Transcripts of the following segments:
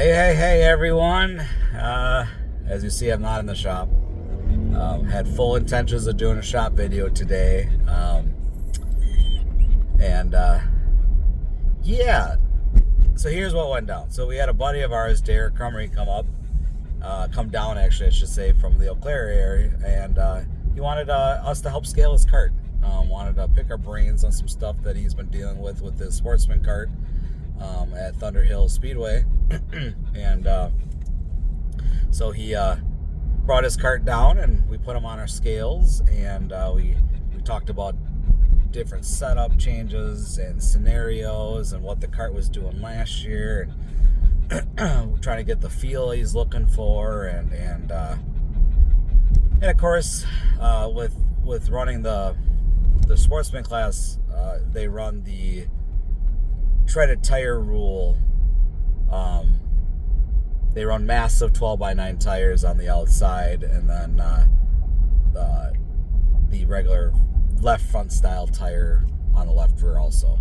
Hey, everyone. As you see, I'm not in the shop. Had full intentions of doing a shop video today. Yeah. So here's what went down. So we had a buddy of ours, Derek Crummery, come down, actually, I should say, from the Eau Claire area. And he wanted us to help scale his cart. Wanted to pick our brains on some stuff that he's been dealing with his sportsman cart at Thunder Hill Speedway. And so he brought his cart down and we put him on our scales, and we talked about different setup changes and scenarios and what the cart was doing last year, and trying to get the feel he's looking for, and of course with running the sportsman class, they run the treaded tire rule. They run massive 12x9 tires on the outside, and then the regular left front style tire on the left rear also.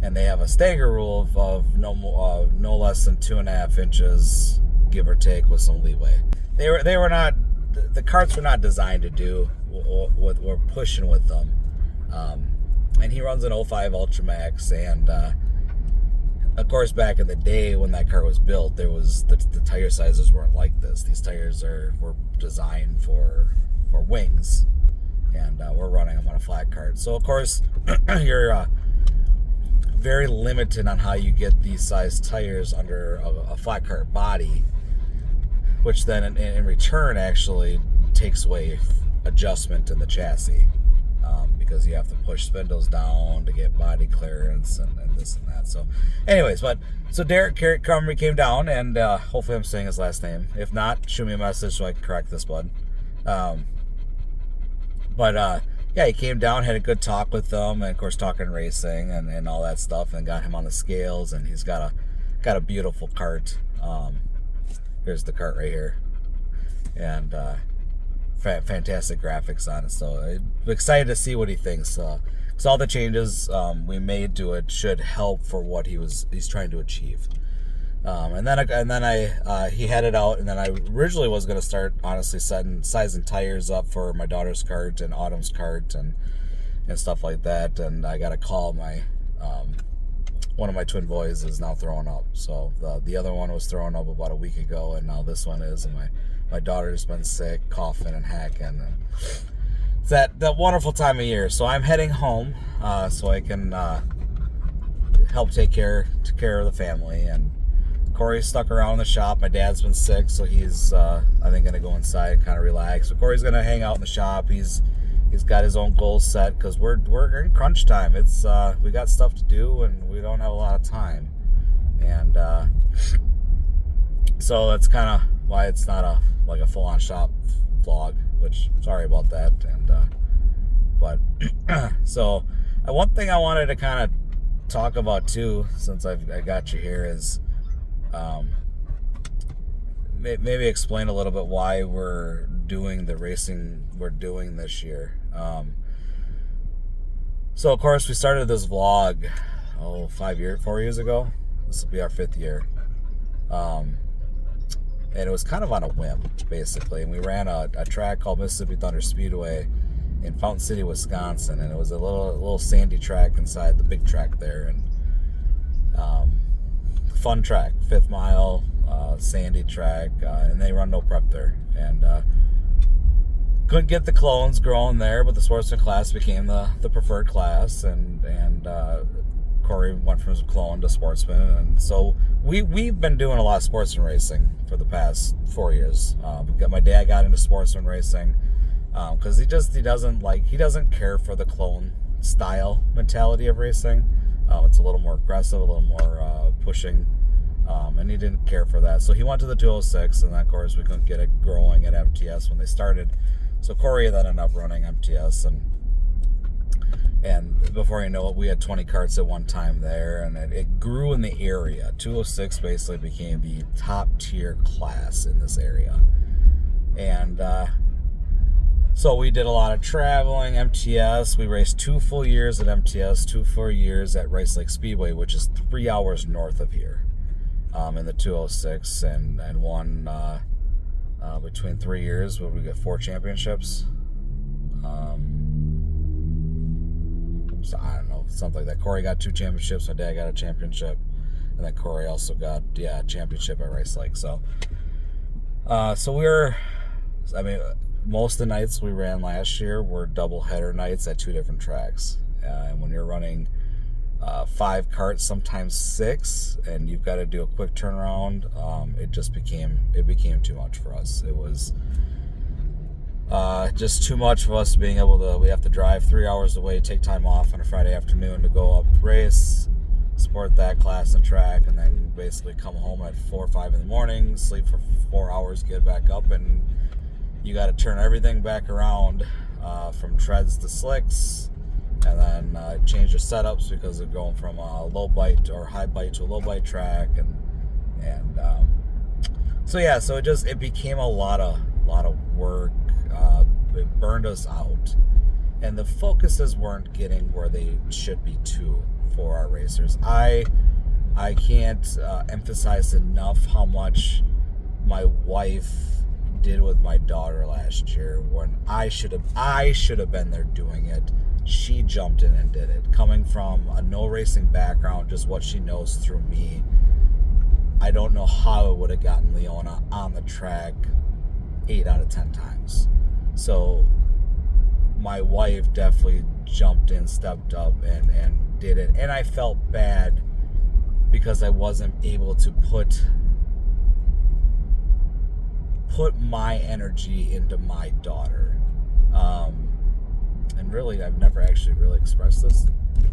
And they have a stagger rule of no less than 2.5 inches, give or take, with some leeway. They were not, the carts were not designed to do what we're pushing with them. And he runs an 05 Ultramax, and of course, back in the day when that car was built, there was the tire sizes weren't like this. These tires were designed for wings, and we're running them on a flat cart. So of course, you're very limited on how you get these size tires under a flat cart body, which then in return actually takes away adjustment in the chassis. Because you have to push spindles down to get body clearance and this and that. So anyways, so Derek Crummery came down, and hopefully I'm saying his last name. If not, shoot me a message so I can correct this, bud. Yeah, he came down, had a good talk with them, and of course talking racing and all that stuff, and got him on the scales, and he's got a beautiful cart. Here's the cart right here, and fantastic graphics on it, so I'm excited to see what he thinks. Because all the changes we made to it should help for what he's trying to achieve. And then he headed out, and then I originally was going to start honestly sizing tires up for my daughter's cart and Autumn's cart and stuff like that. And I got a call. One of my twin boys is now throwing up. So the other one was throwing up about a week ago, and now this one is, and my daughter's been sick, coughing and hacking, and it's that wonderful time of year. So I'm heading home so I can help take care of the family. And Corey's stuck around in the shop. My dad's been sick, so he's I think gonna go inside and kind of relax. So Corey's gonna hang out in the shop. He's got his own goals set because we're in crunch time. It's we got stuff to do and we don't have a lot of time, and so that's kind of why it's not a full-on shop vlog, which sorry about that. And but so one thing I wanted to kind of talk about too, since I got you here, is maybe explain a little bit why we're doing the racing we're doing this year. So of course we started this vlog 4 years ago. This will be our 5th year. And it was kind of on a whim, basically. And we ran a track called Mississippi Thunder Speedway in Fountain City, Wisconsin, and it was a little sandy track inside the big track there, and fun track, 5th mile, sandy track, and they run no prep there, and couldn't get the clones growing there, but the sportsman class became the preferred class, and Corey went from clone to sportsman, and so we've been doing a lot of sportsman racing for the past 4 years. My dad got into sportsman racing because he doesn't care for the clone style mentality of racing. It's a little more aggressive, a little more pushing, and he didn't care for that. So he went to the 206, and then of course we couldn't get it growing at MTS when they started. So Corey then ended up running MTS, and before you know it, we had 20 carts at one time there, and it grew in the area. 206 basically became the top tier class in this area. And so we did a lot of traveling, MTS. We raced 2 full years at MTS, 2 full years at Rice Lake Speedway, which is 3 hours north of here. in the 206, and won between 3 years where we get 4 championships. So I don't know, something like that. Corey got 2 championships. My dad got a championship, and then Corey also got a championship at Rice Lake. So most of the nights we ran last year were double header nights at 2 different tracks. And when you're running 5 carts, sometimes 6, and you've got to do a quick turnaround, it became too much for us. It was just too much for us being able to. We have to drive 3 hours away, take time off on a Friday afternoon to go up to race, support that class and track, and then basically come home at 4 or 5 in the morning, sleep for 4 hours, get back up, and you got to turn everything back around from treads to slicks, and then change your setups because they're going from a low bite or high bite to a low bite track, so it became a lot of work. It burned us out, and the focuses weren't getting where they should be too for our racers. I can't emphasize enough how much my wife did with my daughter last year. When I should have been there doing it, she jumped in and did it. Coming from a no racing background, just what she knows through me, I don't know how it would have gotten Leona on the track 8 out of 10 times. So my wife definitely jumped in, stepped up, and did it. And I felt bad because I wasn't able to put my energy into my daughter. And really, I've never actually really expressed this,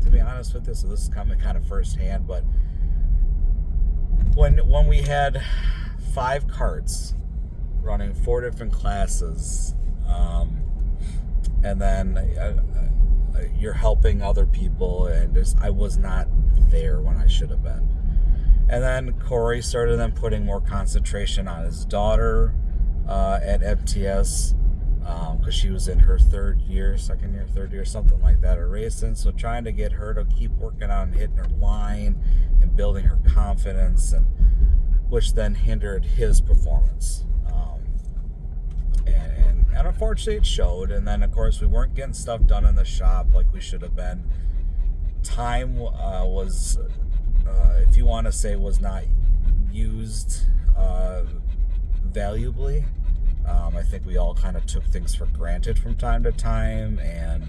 to be honest with you, so this is coming kind of firsthand. But when we had 5 carts running 4 different classes, and then you're helping other people, and I was not there when I should have been. And then Corey started then putting more concentration on his daughter at MTS, because she was in her third year, something like that, of racing. So trying to get her to keep working on hitting her line and building her confidence, and which then hindered his performance. And unfortunately it showed. And then of course we weren't getting stuff done in the shop like we should have been. Time was, if you want to say, was not used valuably. I think we all kind of took things for granted from time to time, and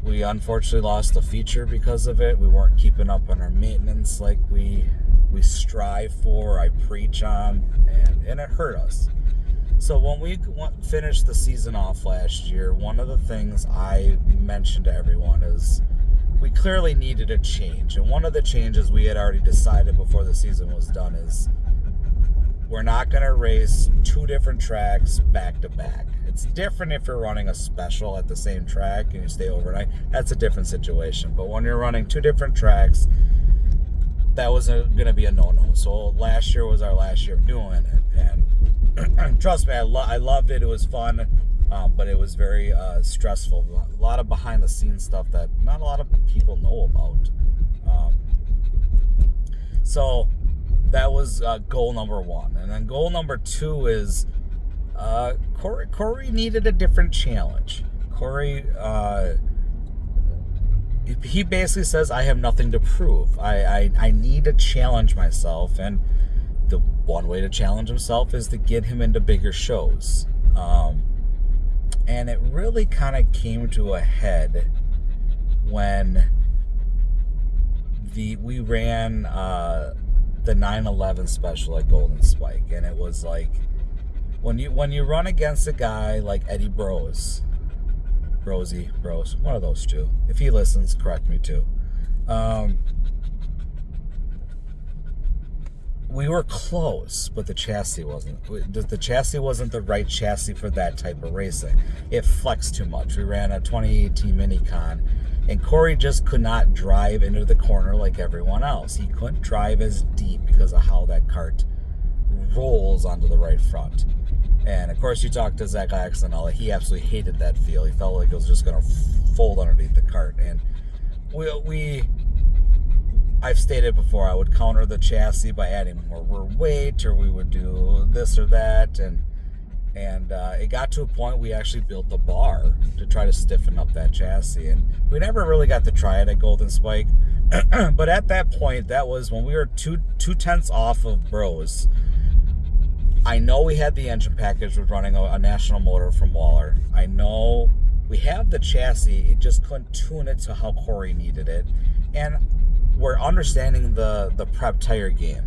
we unfortunately lost a feature because of it. We weren't keeping up on our maintenance like we strive for, I preach on, and it hurt us. So when we finished the season off last year, one of the things I mentioned to everyone is we clearly needed a change. And one of the changes we had already decided before the season was done is we're not going to race 2 different tracks back to back. It's different if you're running a special at the same track and you stay overnight. That's a different situation. But when you're running 2 different tracks, that was going to be a no-no. So last year was our last year of doing it. And trust me, I loved it. It was fun, but it was very stressful. A lot of behind-the-scenes stuff that not a lot of people know about. So that was goal number 1. And then goal number 2 is Corey needed a different challenge. Corey, he basically says, I have nothing to prove. I need to challenge myself. And the one way to challenge himself is to get him into bigger shows. And it really kind of came to a head when we ran the 9/11 special at Golden Spike. And it was like, when you run against a guy like Eddie Bros, one of those two. If he listens, correct me too. We were close, but the chassis wasn't. The chassis wasn't the right chassis for that type of racing. It flexed too much. We ran a 2018 Minicon, and Corey just could not drive into the corner like everyone else. He couldn't drive as deep because of how that kart rolls onto the right front. And of course, you talk to Zach Axonella, he absolutely hated that feel. He felt like it was just going to fold underneath the kart. And I've stated before, I would counter the chassis by adding more weight, or we would do this or that, and it got to a point we actually built the bar to try to stiffen up that chassis, and we never really got to try it at Golden Spike. But at that point, that was when we were two tenths off of Bros. I know we had the engine package with running a national motor from Waller. I know we have the chassis, it just couldn't tune it to how Corey needed it. And we're understanding the prep tire game.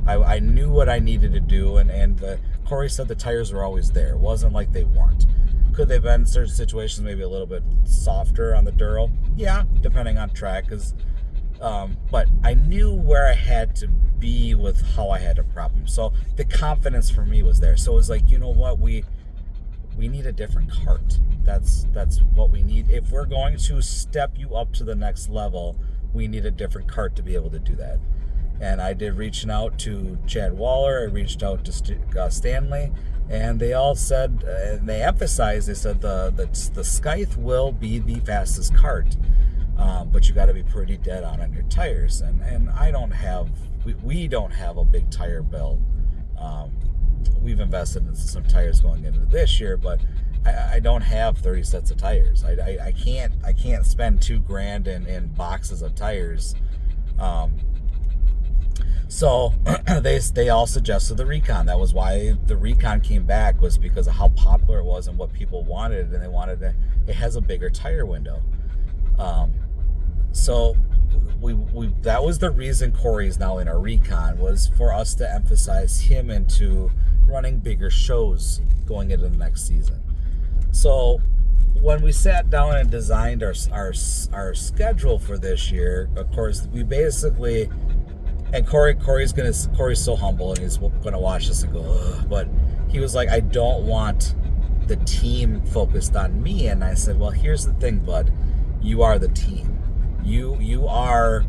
I knew what I needed to do, and Corey said the tires were always there. It wasn't like they weren't. Could they have been in certain situations maybe a little bit softer on the Duro? Yeah, depending on track. But I knew where I had to be with how I had to prep them. So the confidence for me was there. So it was like, you know what, we need a different cart. That's what we need. If we're going to step you up to the next level, we need a different cart to be able to do that. And I did reaching out to Chad Waller, I reached out to Stanley, and they all said, and they emphasized, they said the Scythe will be the fastest cart, but you got to be pretty dead on your tires. And I don't have, we don't have a big tire bill. We've invested in some tires going into this year, but I don't have 30 sets of tires. I can't spend $2,000 in boxes of tires. So they all suggested the Recon. That was why the Recon came back, was because of how popular it was and what people wanted, and they wanted it has a bigger tire window. So we that was the reason Corey's now in our Recon, was for us to emphasize him into running bigger shows going into the next season. So when we sat down and designed our schedule for this year, of course, we basically, and Corey's so humble, and he's gonna watch this and go, ugh, but he was like, I don't want the team focused on me. And I said, well, here's the thing, bud, you are the team. You are,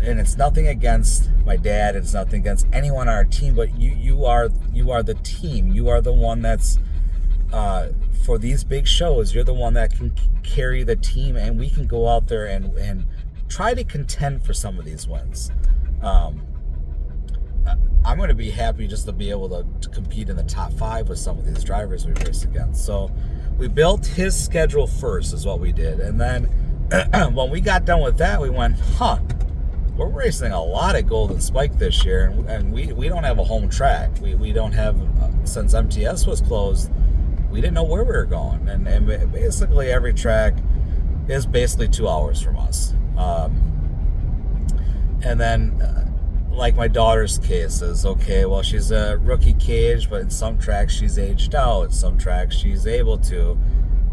and it's nothing against my dad, it's nothing against anyone on our team, but you are the team. You are the one that's, for these big shows, you're the one that can carry the team, and we can go out there and try to contend for some of these wins. I'm going to be happy just to be able to compete in the top 5 with some of these drivers we race against. So we built his schedule first, is what we did. And then when we got done with that, we went, we're racing a lot at Golden Spike this year, and we don't have a home track. We don't have, since MTS was closed, we didn't know where we were going. And basically every track is basically 2 hours from us. And then, like my daughter's case is, okay, well, she's a rookie cage, but in some tracks she's aged out. Some tracks she's able to.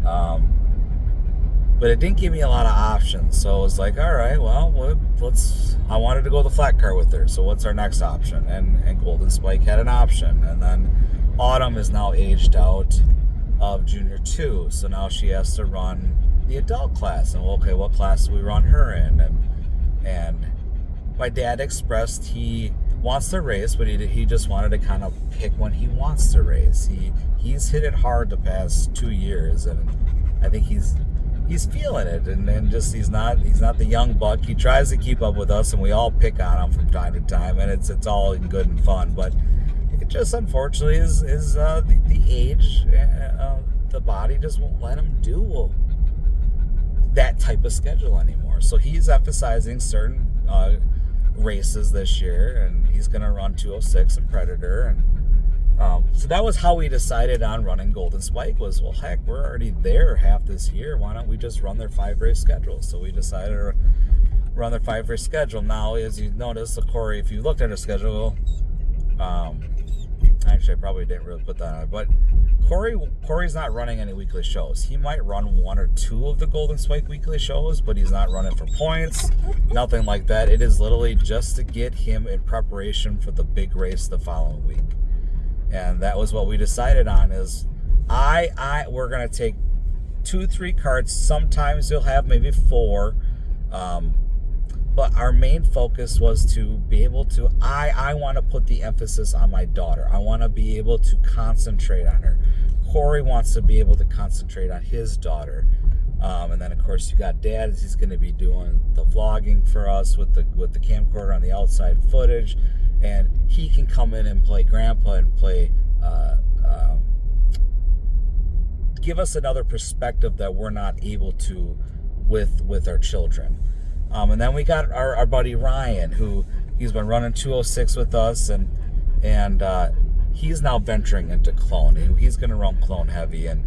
But it didn't give me a lot of options. So I was like, all right, well, I wanted to go the flat car with her. So what's our next option? And Golden Spike had an option. And then Autumn is now aged out of Junior 2. So now she has to run the adult class. And okay, what class do we run her in? And my dad expressed he wants to race, but he just wanted to kind of pick when he wants to race. He's hit it hard the past 2 years, and I think he's feeling it, and just he's not the young buck. He tries to keep up with us, and we all pick on him from time to time, and it's all in good and fun. But it just unfortunately is the age, the body just won't let him do that type of schedule anymore. So he's emphasizing certain races this year, and he's going to run 206 and Predator, and so that was how we decided on running Golden Spike. Was, well, heck, we're already there half this year, why don't we just run their 5-race schedule? So we decided to run their 5-race schedule. Now, as you notice, Corey, if you looked at our schedule, actually I probably didn't really put that on, but Corey's not running any weekly shows. He might run 1 or 2 of the Golden Spike weekly shows, but he's not running for points, nothing like that. It is literally just to get him in preparation for the big race the following week. And that was what we decided on, is we're going to take 2-3 carts. Sometimes you'll have maybe 4, but our main focus was to be able to, I want to put the emphasis on my daughter. I want to be able to concentrate on her. Corey wants to be able to concentrate on his daughter. And then of course you got Dad, as he's going to be doing the vlogging for us with the camcorder on the outside footage, and he can come in and play Grandpa and play. Give us another perspective that we're not able to with our children. And then we got our buddy Ryan, who he's been running 206 with us, and he's now venturing into clone, and he's going to run clone heavy. And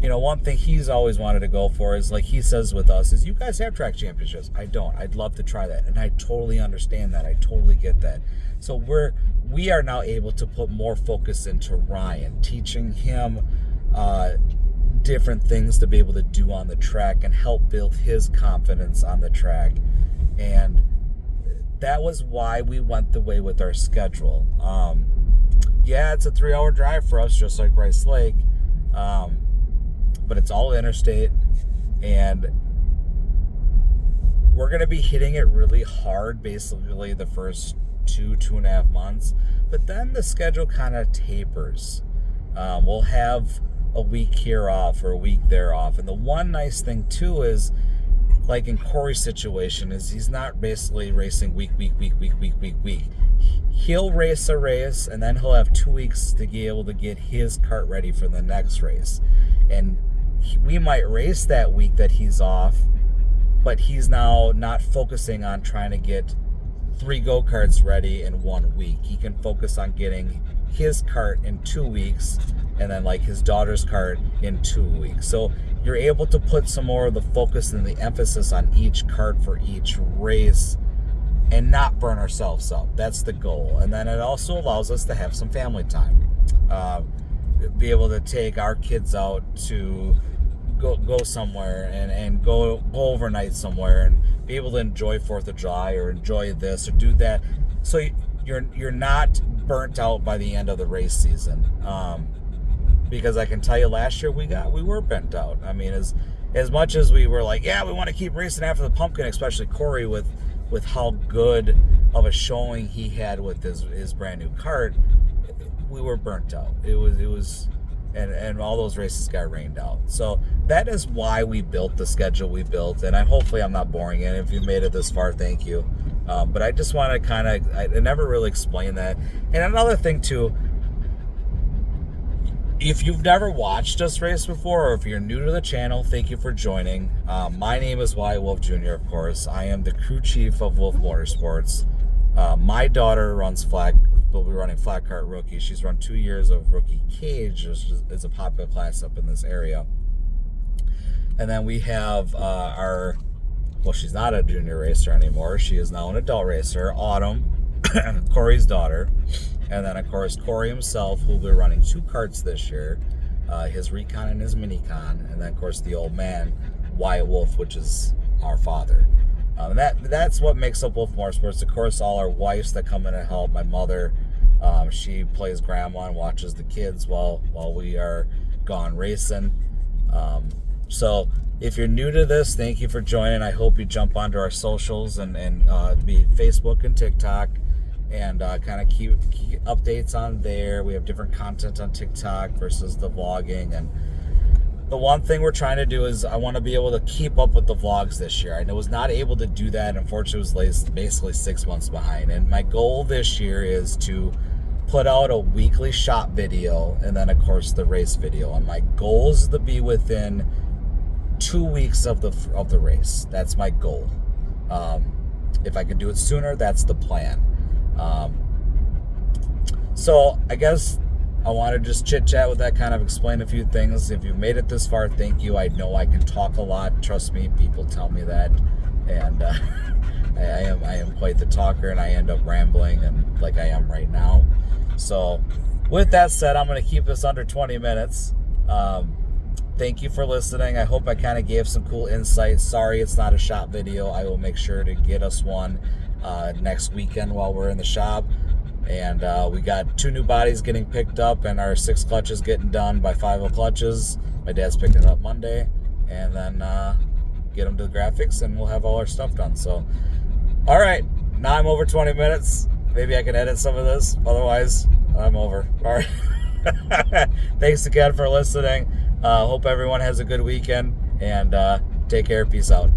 one thing he's always wanted to go for is, like he says with us, is you guys have track championships. I don't. I'd love to try that, and I totally understand that. I totally get that. So we are now able to put more focus into Ryan, teaching him different things to be able to do on the track and help build his confidence on the track. And that was why we went the way with our schedule. Yeah, it's a 3-hour drive for us, just like Rice Lake, but it's all interstate, and we're going to be hitting it really hard basically the first 2.5 months, but then the schedule kind of tapers. We'll have a week here off or a week there off. And the one nice thing too is, like in Corey's situation, is he's not basically racing week. He'll race a race, and then he'll have 2 weeks to be able to get his kart ready for the next race. And we might race that week that he's off, but he's now not focusing on trying to get 3 go-karts ready in 1 week. He can focus on getting his kart in 2 weeks, and then like his daughter's kart in 2 weeks. So you're able to put some more of the focus and the emphasis on each kart for each race and not burn ourselves out. That's the goal. And then it also allows us to have some family time. Be able to take our kids out to go somewhere and go overnight somewhere and be able to enjoy 4th of July or enjoy this or do that. So you're not burnt out by the end of the race season. Because I can tell you, last year we were burnt out. I mean, as much as we were like, yeah, we want to keep racing after the pumpkin, especially Corey with how good of a showing he had with his brand new kart, we were burnt out. It was and all those races got rained out. So that is why we built the schedule we built, and hopefully I'm not boring it. If you made it this far, thank you. But I just want to I never really explained that. And another thing too, if you've never watched us race before, or if you're new to the channel, thank you for joining. My name is Wyatt Wolfe Jr., of course. I am the crew chief of Wolfe MotorSports. My daughter will be running flat kart rookie. She's run 2 years of rookie cage, which is a popular class up in this area. And then we have she's not a junior racer anymore. She is now an adult racer, Autumn, Corey's daughter. And then, of course, Corey himself, who will be running 2 karts this year, his Recon and his Minicon. And then, of course, the old man, Wyatt Wolfe, which is our father. And that's what makes up Wolfe Motorsports. Of course, all our wives that come in and help. My mother, she plays grandma and watches the kids while we are gone racing. So if you're new to this, thank you for joining. I hope you jump onto our socials and be Facebook and TikTok, and kind of keep updates on there. We have different content on TikTok versus the vlogging. And the one thing we're trying to do is I want to be able to keep up with the vlogs this year. I was not able to do that. Unfortunately, it was basically 6 months behind. And my goal this year is to put out a weekly shop video, and then, of course, the race video. And my goal is to be within 2 weeks of the race. That's my goal. If I can do it sooner, that's the plan. So I guess I want to just chit chat with that, kind of explain a few things. If you've made it this far, thank you. I know I can talk a lot. Trust me, people tell me that, and I am quite the talker, and I end up rambling, and like I am right now. So with that said, I'm going to keep this under 20 minutes. Thank you for listening. I hope I kind of gave some cool insights. Sorry it's not a shop video. I will make sure to get us one next weekend while we're in the shop. And we got 2 new bodies getting picked up, and our 6 clutches getting done by 5 clutches. My dad's picking it up Monday, and then get them to the graphics, and we'll have all our stuff done. So, all right, now I'm over 20 minutes. Maybe I can edit some of this. Otherwise, I'm over. All right. Thanks again for listening. Hope everyone has a good weekend, and Take care. Peace out.